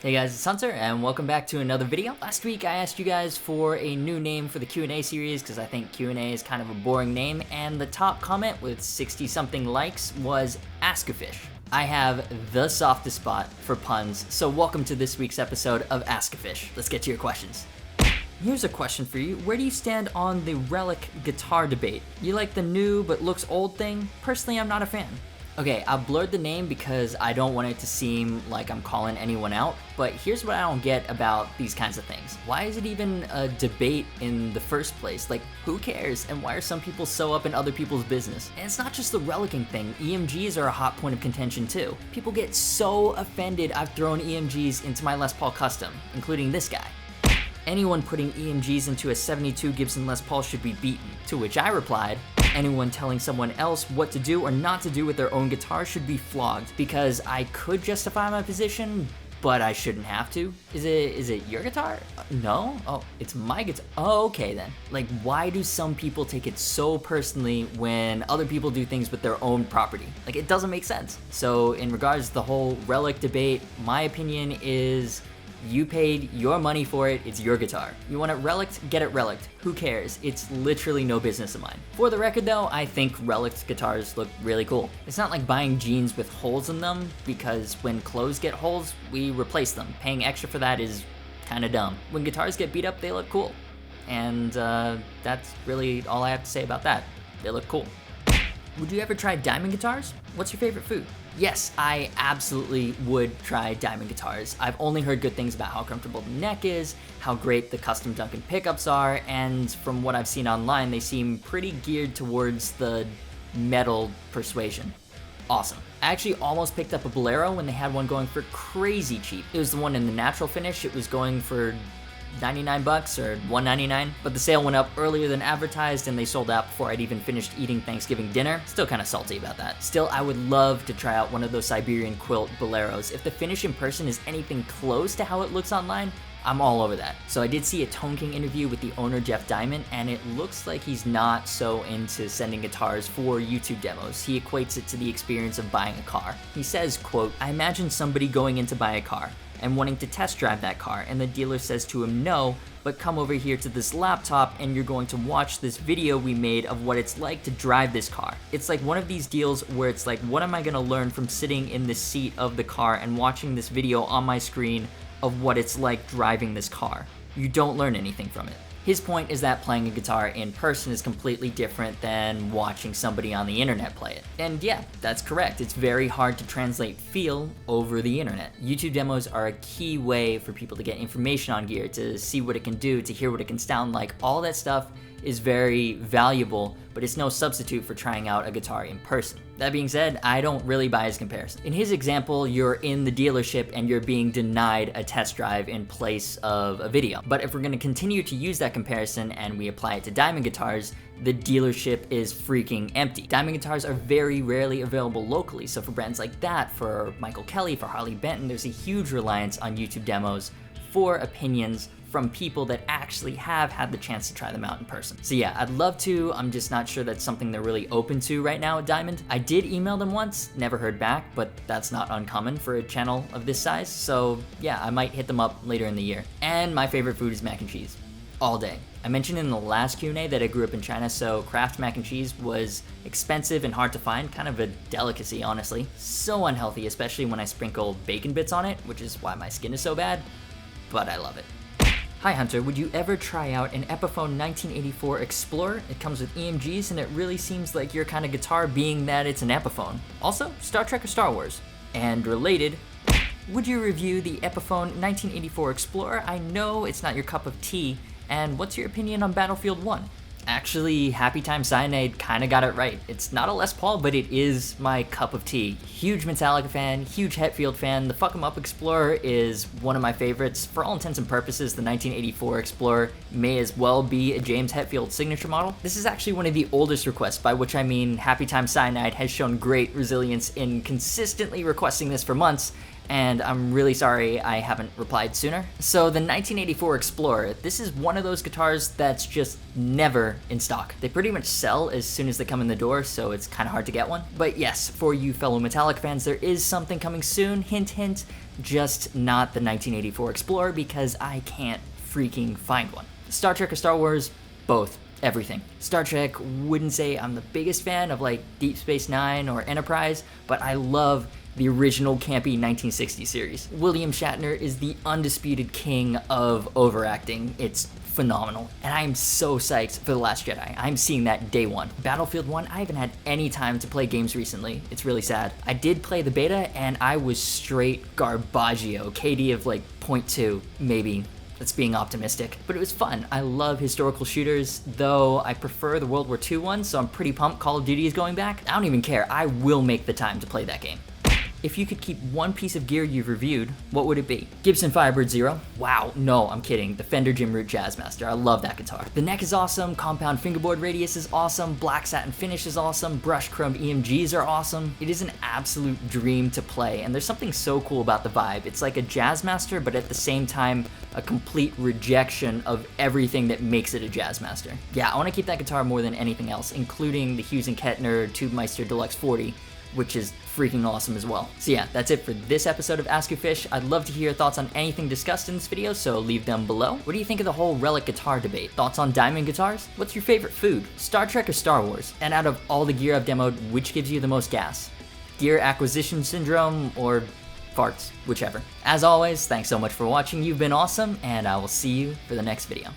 Hey guys, it's Hunter, and welcome back to another video. Last week I asked you guys for a new name for the Q&A series because I think Q&A is kind of a boring name, and the top comment with 60-something likes was ASKGUFISH. I have the softest spot for puns, so welcome to this week's episode of ASKGUFISH. Let's get to your questions. Here's a question for you. Where do you stand on the relic guitar debate? You like the new but looks old thing? Personally, I'm not a fan. Okay, I blurred the name because I don't want it to seem like I'm calling anyone out, but here's what I don't get about these kinds of things. Why is it even a debate in the first place? Like, who cares? And why are some people so up in other people's business? And it's not just the relicing thing. EMGs are a hot point of contention too. People get so offended I've thrown EMGs into my Les Paul Custom, including this guy. Anyone putting EMGs into a 72 Gibson Les Paul should be beaten. To which I replied, anyone telling someone else what to do or not to do with their own guitar should be flogged, because I could justify my position, but I shouldn't have to. Is it your guitar? No? Oh, it's my guitar. Oh, okay then. Like, why do some people take it so personally when other people do things with their own property? Like, it doesn't make sense. So in regards to the whole relic debate, my opinion is you paid your money for it, it's your guitar. You want it relic'd, get it relic'd. Who cares? It's literally no business of mine. For the record though, I think relic'd guitars look really cool. It's not like buying jeans with holes in them, because when clothes get holes, we replace them. Paying extra for that is kinda dumb. When guitars get beat up, they look cool. And that's really all I have to say about that. They look cool. Would you ever try diamond guitars? What's your favorite food? Yes, I absolutely would try diamond guitars. I've only heard good things about how comfortable the neck is, how great the custom Duncan pickups are, and from what I've seen online, they seem pretty geared towards the metal persuasion. Awesome. I actually almost picked up a Bolero when they had one going for crazy cheap. It was the one in the natural finish. It was going for 99 bucks or $1.99, but the sale went up earlier than advertised and they sold out before I'd even finished eating Thanksgiving dinner. Still kind of salty about that. Still, I would love to try out one of those Siberian quilt Boleros. If the finish in person is anything close to how it looks online, I'm all over that. So I did see a Tone King interview with the owner, Jeff Diamond, and it looks like he's not so into sending guitars for YouTube demos. He equates it to the experience of buying a car. He says, quote, "I imagine somebody going in to buy a car and wanting to test drive that car, and the dealer says to him, no, but come over here to this laptop and you're going to watch this video we made of what it's like to drive this car." It's like one of these deals where it's like, what am I gonna learn from sitting in the seat of the car and watching this video on my screen of what it's like driving this car? You don't learn anything from it. His point is that playing a guitar in person is completely different than watching somebody on the internet play it. And yeah, that's correct. It's very hard to translate feel over the internet. YouTube demos are a key way for people to get information on gear, to see what it can do, to hear what it can sound like. All that stuff is very valuable, but it's no substitute for trying out a guitar in person. That being said, I don't really buy his comparison. In his example, you're in the dealership and you're being denied a test drive in place of a video. But if we're gonna continue to use that comparison and we apply it to diamond guitars, the dealership is freaking empty. Diamond guitars are very rarely available locally, so for brands like that, for Michael Kelly, for Harley Benton, there's a huge reliance on YouTube demos for opinions from people that actually have had the chance to try them out in person. So yeah, I'd love to, I'm just not sure that's something they're really open to right now at Diamond. I did email them once, never heard back, but that's not uncommon for a channel of this size, so yeah, I might hit them up later in the year. And my favorite food is mac and cheese. All day. I mentioned in the last Q&A that I grew up in China, so Kraft mac and cheese was expensive and hard to find, kind of a delicacy, honestly. So unhealthy, especially when I sprinkle bacon bits on it, which is why my skin is so bad, but I love it. Hi Hunter, would you ever try out an Epiphone 1984 Explorer? It comes with EMGs and it really seems like your kind of guitar, being that it's an Epiphone. Also, Star Trek or Star Wars? And related, would you review the Epiphone 1984 Explorer? I know it's not your cup of tea, and what's your opinion on Battlefield 1? Actually, Happy Time Cyanide kinda got it right. It's not a Les Paul, but it is my cup of tea. Huge Metallica fan, huge Hetfield fan. The Fuck 'em Up Explorer is one of my favorites. For all intents and purposes, the 1984 Explorer may as well be a James Hetfield signature model. This is actually one of the oldest requests, by which I mean Happy Time Cyanide has shown great resilience in consistently requesting this for months, and I'm really sorry I haven't replied sooner. So the 1984 Explorer, this is one of those guitars that's just never in stock. They pretty much sell as soon as they come in the door, so it's kind of hard to get one. But yes, for you fellow Metallica fans, there is something coming soon. Hint, hint. just not the 1984 Explorer because I can't freaking find one. Star Trek or Star Wars? Both. Everything. Star Trek, wouldn't say I'm the biggest fan of like Deep Space Nine or Enterprise, but I love the original campy 1960 series. William Shatner is the undisputed king of overacting. It's phenomenal. And I am so psyched for The Last Jedi. I'm seeing that day one. Battlefield 1, I haven't had any time to play games recently. It's really sad. I did play the beta and I was straight garbaggio. KD of like 0.2, maybe. That's being optimistic, but it was fun. I love historical shooters, though I prefer the World War II ones, so I'm pretty pumped Call of Duty is going back. I don't even care. I will make the time to play that game. If you could keep one piece of gear you've reviewed, what would it be? Gibson Firebird Zero? Wow, no, I'm kidding. The Fender Jim Root Jazzmaster. I love that guitar. The neck is awesome, compound fingerboard radius is awesome, black satin finish is awesome, brushed chrome EMGs are awesome. It is an absolute dream to play, and there's something so cool about the vibe. It's like a Jazzmaster, but at the same time, a complete rejection of everything that makes it a Jazzmaster. Yeah, I want to keep that guitar more than anything else, including the Hughes & Kettner Tubemeister Deluxe 40, which is freaking awesome as well. So yeah, that's it for this episode of ASKGUFISH. I'd love to hear your thoughts on anything discussed in this video, so leave them below. What do you think of the whole relic guitar debate? Thoughts on diamond guitars? What's your favorite food? Star Trek or Star Wars? And out of all the gear I've demoed, which gives you the most gas? Gear acquisition syndrome or farts? Whichever. As always, thanks so much for watching. You've been awesome, and I will see you for the next video.